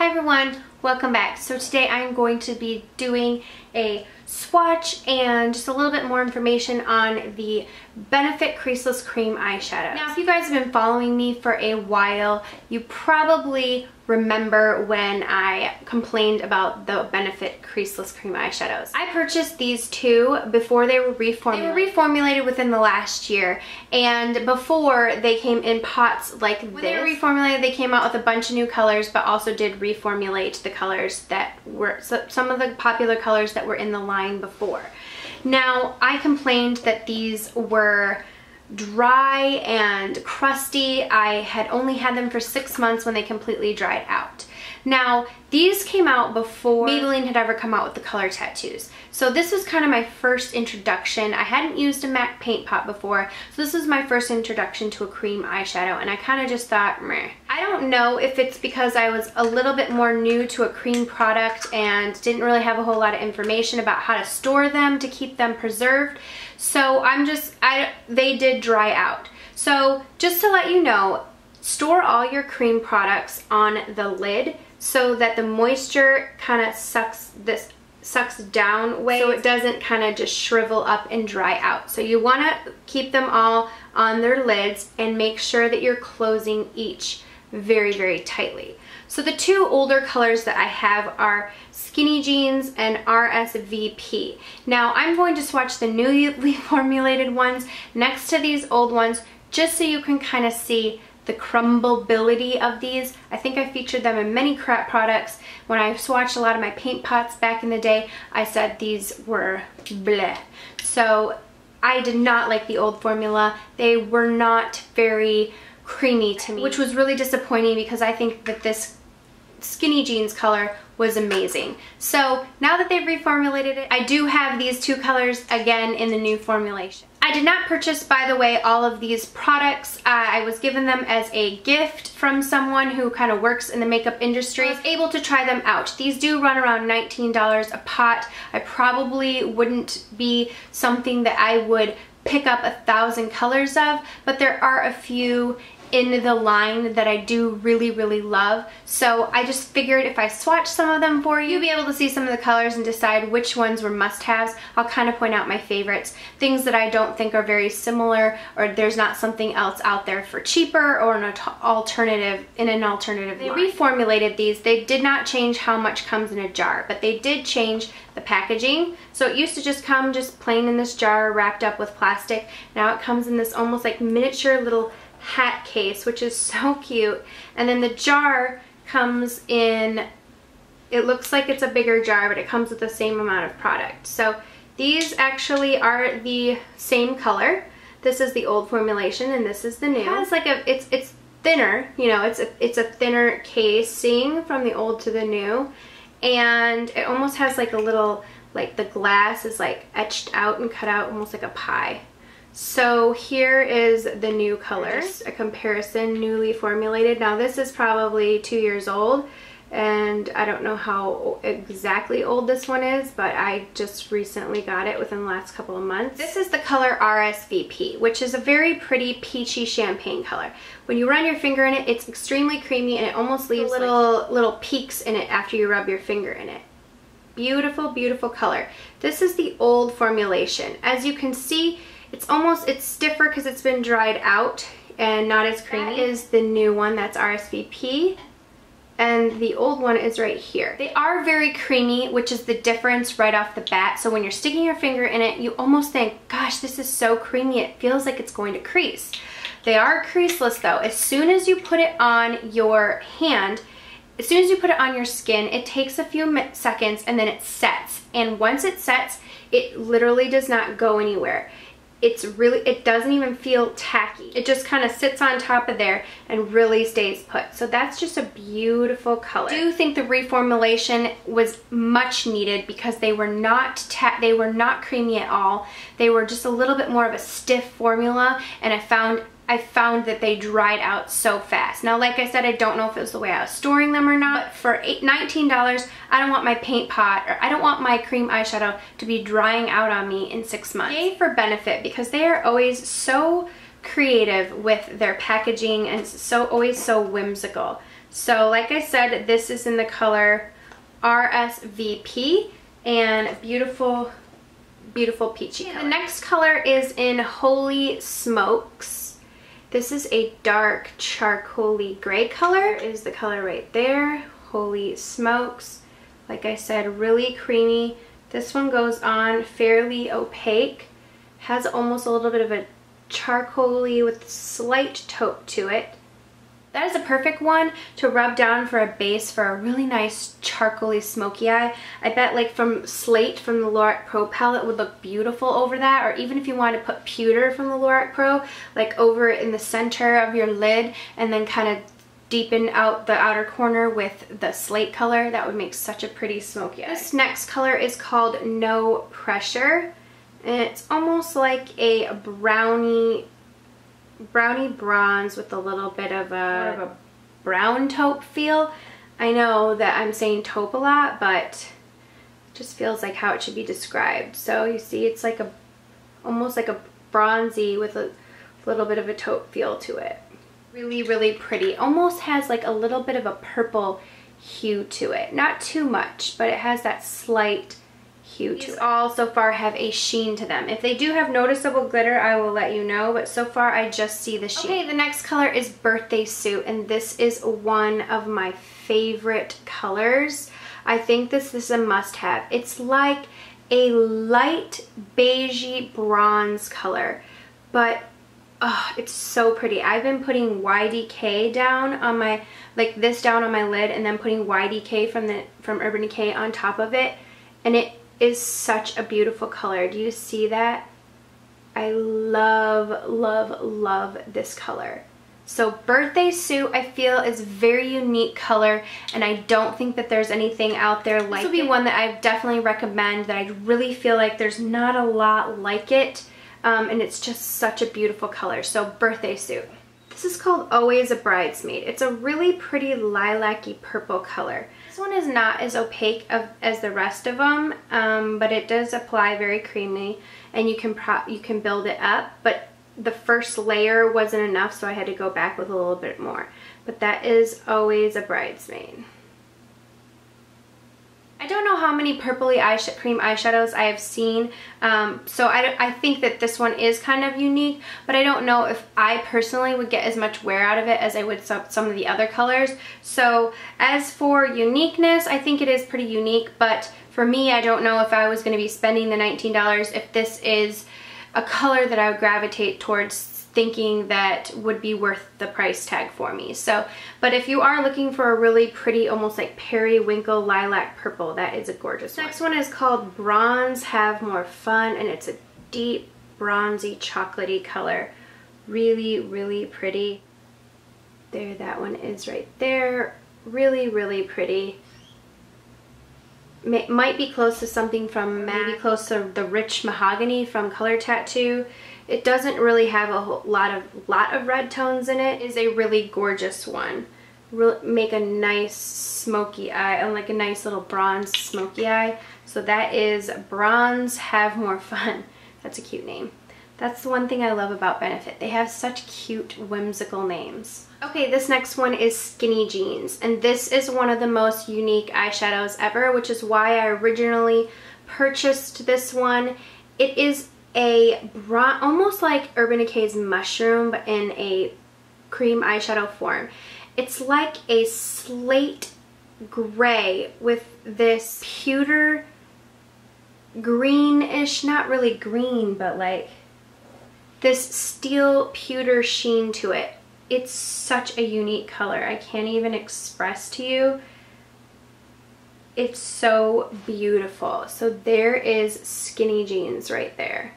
Hi everyone, welcome back. So today I'm going to be doing a swatch and just a little bit more information on the Benefit Creaseless Cream Eyeshadow. Now if you guys have been following me for a while, you probably remember when I complained about the Benefit Creaseless Cream Eyeshadows. I purchased these two before they were reformulated. They were reformulated within the last year, and before they came in pots like this. When they were reformulated, they came out with a bunch of new colors, but also did reformulate the colors that were, some of the popular colors that were in the line before. Now, I complained that these were dry and crusty. I had only had them for 6 months when they completely dried out. Now, these came out before Maybelline had ever come out with the color tattoos. So this was kind of my first introduction. I hadn't used a MAC paint pot before, so this was my first introduction to a cream eyeshadow, and I kind of just thought, meh. I don't know if it's because I was a little bit more new to a cream product and didn't really have a whole lot of information about how to store them to keep them preserved. So they did dry out. So just to let you know, store all your cream products on the lid so that the moisture kind of sucks down way, so it doesn't kind of just shrivel up and dry out. So you want to keep them all on their lids and make sure that you're closing each very, very tightly. So the two older colors that I have are Skinny Jeans and RSVP. Now I'm going to swatch the newly formulated ones next to these old ones just so you can kind of see the crumbleability of these. I think I featured them in many crap products. When I swatched a lot of my paint pots back in the day, I said these were bleh. So I did not like the old formula. They were not very creamy to me, which was really disappointing because I think that this Skinny Jeans color was amazing. So now that they've reformulated it, I do have these two colors again in the new formulation. I did not purchase, by the way, all of these products. I was given them as a gift from someone who kind of works in the makeup industry. I was able to try them out. These do run around $19 a pot. I probably wouldn't be something that I would pick up 1,000 colors of, but there are a few in the line that I do really, really love. So I just figured if I swatch some of them for you, you'll be able to see some of the colors and decide which ones were must-haves. I'll kind of point out my favorites, things that I don't think are very similar, or there's not something else out there for cheaper or an alternative line. They reformulated these. They did not change how much comes in a jar, but they did change the packaging. So it used to just come just plain in this jar wrapped up with plastic. Now it comes in this almost like miniature little hat case, which is so cute. And then the jar comes in, it looks like it's a bigger jar, but it comes with the same amount of product. So these actually are the same color. This is the old formulation and this is the new. It has like it's thinner, you know, it's a thinner casing from the old to the new, and it almost has like a little, like the glass is like etched out and cut out almost like a pie. So here is the new color, a comparison, newly formulated. Now this is probably 2 years old, and I don't know how exactly old this one is, but I just recently got it within the last couple of months. This is the color RSVP, which is a very pretty peachy champagne color. When you run your finger in it, it's extremely creamy and it almost leaves little peaks in it after you rub your finger in it. Beautiful, beautiful color. This is the old formulation. As you can see, it's stiffer because it's been dried out and not as creamy. That is the new one, that's RSVP, and the old one is right here. They are very creamy, which is the difference right off the bat. So when you're sticking your finger in it, you almost think, gosh, this is so creamy, it feels like it's going to crease. They are creaseless though. As soon as you put it on your hand, as soon as you put it on your skin, it takes a few seconds and then it sets. And once it sets, it literally does not go anywhere. It doesn't even feel tacky. It just kind of sits on top of there and really stays put. So that's just a beautiful color. I do think the reformulation was much needed because they were not creamy at all. They were just a little bit more of a stiff formula, and I found that they dried out so fast. Now, like I said, I don't know if it was the way I was storing them or not, but for $19, I don't want my paint pot, or I don't want my cream eyeshadow to be drying out on me in 6 months. Yay for Benefit, because they are always so creative with their packaging and always so whimsical. So like I said, this is in the color RSVP, and beautiful, beautiful peachy color. The next color is in Holy Smokes. This is a dark charcoaly gray color. Is the color right there, Holy Smokes. Like I said, really creamy. This one goes on fairly opaque. Has almost a little bit of a charcoaly with slight taupe to it. That is a perfect one to rub down for a base for a really nice charcoaly smoky eye. I bet like from Slate from the Lilac Pro palette would look beautiful over that, or even if you want to put Pewter from the Lilac Pro like over in the center of your lid and then kind of deepen out the outer corner with the slate color, that would make such a pretty smoky eye. This next color is called No Pressure, and it's almost like a brownie bronze with a little bit of a brown taupe feel. I know that I'm saying taupe a lot, but it just feels like how it should be described. So you see it's like almost like a bronzy with a little bit of a taupe feel to it. Really, really pretty. Almost has like a little bit of a purple hue to it. Not too much, but it has that slight hue to it. These all so far have a sheen to them. If they do have noticeable glitter, I will let you know, but so far I just see the sheen. Okay, the next color is Birthday Suit, and this is one of my favorite colors. I think this is a must-have. It's like a light beigey bronze color, but oh, it's so pretty. I've been putting YDK down on my, like this down on my lid, and then putting YDK from Urban Decay on top of it, and it is such a beautiful color. Do you see that? I love, love, love this color. So Birthday Suit, I feel, is a very unique color, and I don't think that there's anything out there like it. This will be one that I definitely recommend, that I really feel like there's not a lot like it, and it's just such a beautiful color. So Birthday Suit. This is called Always a Bridesmaid. It's a really pretty lilac-y purple color. This one is not as opaque as the rest of them, but it does apply very creamy, and you can build it up, but the first layer wasn't enough, so I had to go back with a little bit more. But that is Always a Bridesmaid. I don't know how many purpley cream eyeshadows I have seen, so I think that this one is kind of unique, but I don't know if I personally would get as much wear out of it as I would some of the other colors. So as for uniqueness, I think it is pretty unique, but for me, I don't know if I was going to be spending the $19 if this is a color that I would gravitate towards thinking that would be worth the price tag for me. So, but if you are looking for a really pretty, almost like periwinkle lilac purple, that is a gorgeous one. Next one is called Bronze Have More Fun, and it's a deep bronzy chocolatey color. Really, really pretty. There, that one is right there. Really, really pretty. Might be close to something from, maybe close to the Rich Mahogany from Color Tattoo. It doesn't really have a lot of red tones in it. It is a really gorgeous one. Make a nice smoky eye, and like a nice little bronze smoky eye. So that is Bronze Have More Fun. That's a cute name. That's the one thing I love about Benefit. They have such cute, whimsical names. Okay, this next one is Skinny Jeans, and this is one of the most unique eyeshadows ever, which is why I originally purchased this one. It is a almost like Urban Decay's Mushroom, but in a cream eyeshadow form. It's like a slate gray with this pewter greenish, not really green, but like this steel pewter sheen to it. It's such a unique color. I can't even express to you. It's so beautiful. So there is Skinny Jeans right there.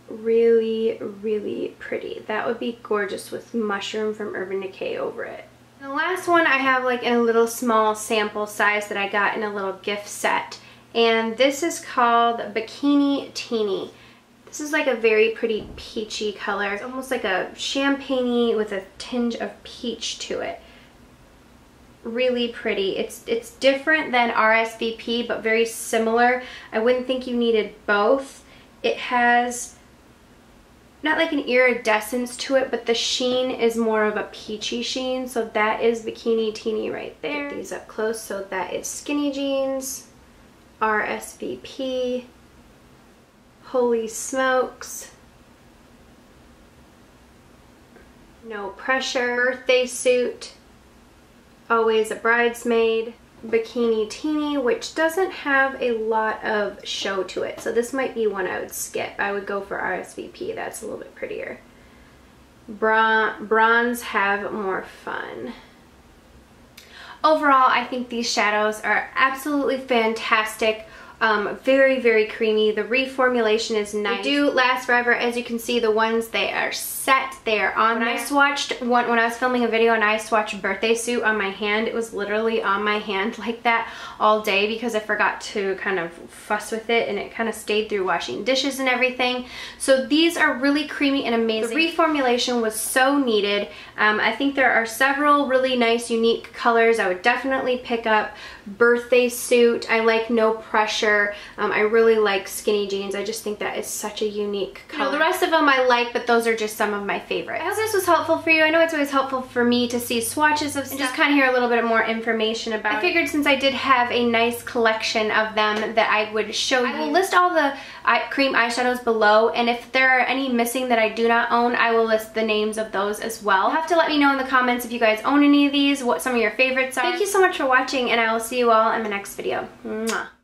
Really, really pretty. That would be gorgeous with Mushroom from Urban Decay over it. And the last one I have like in a little small sample size that I got in a little gift set. And this is called Bikini TINI. This is like a very pretty peachy color. It's almost like a champagne-y with a tinge of peach to it. Really pretty. It's different than RSVP, but very similar. I wouldn't think you needed both. It has, not like an iridescence to it, but the sheen is more of a peachy sheen. So that is Bikini TINI right there. Get these up close. So that is Skinny Jeans, RSVP, Holy Smokes, No Pressure, Birthday Suit, Always a Bridesmaid, Bikini TINI, which doesn't have a lot of show to it. So this might be one I would skip. I would go for RSVP. That's a little bit prettier. Bronze Have More Fun. Overall, I think these shadows are absolutely fantastic. Very, very creamy. The reformulation is nice. They do last forever. As you can see, the ones, they are set. They are on there. When I was filming a video and I swatched Birthday Suit on my hand, it was literally on my hand like that all day because I forgot to kind of fuss with it, and it kind of stayed through washing dishes and everything. So these are really creamy and amazing. The reformulation was so needed. I think there are several really nice, unique colors. I would definitely pick up Birthday Suit. I like No Pressure. I really like Skinny Jeans. I just think that is such a unique color. You know, the rest of them I like, but those are just some of my favorites. I hope this was helpful for you. I know it's always helpful for me to see swatches of stuff and just kind of hear a little bit more information about it. I figured since I did have a nice collection of them that I would show you. I will list all the cream eyeshadows below, and if there are any missing that I do not own, I will list the names of those as well. You'll have to let me know in the comments if you guys own any of these, what some of your favorites are. Thank you so much for watching, and I will see you all in my next video. Mwah.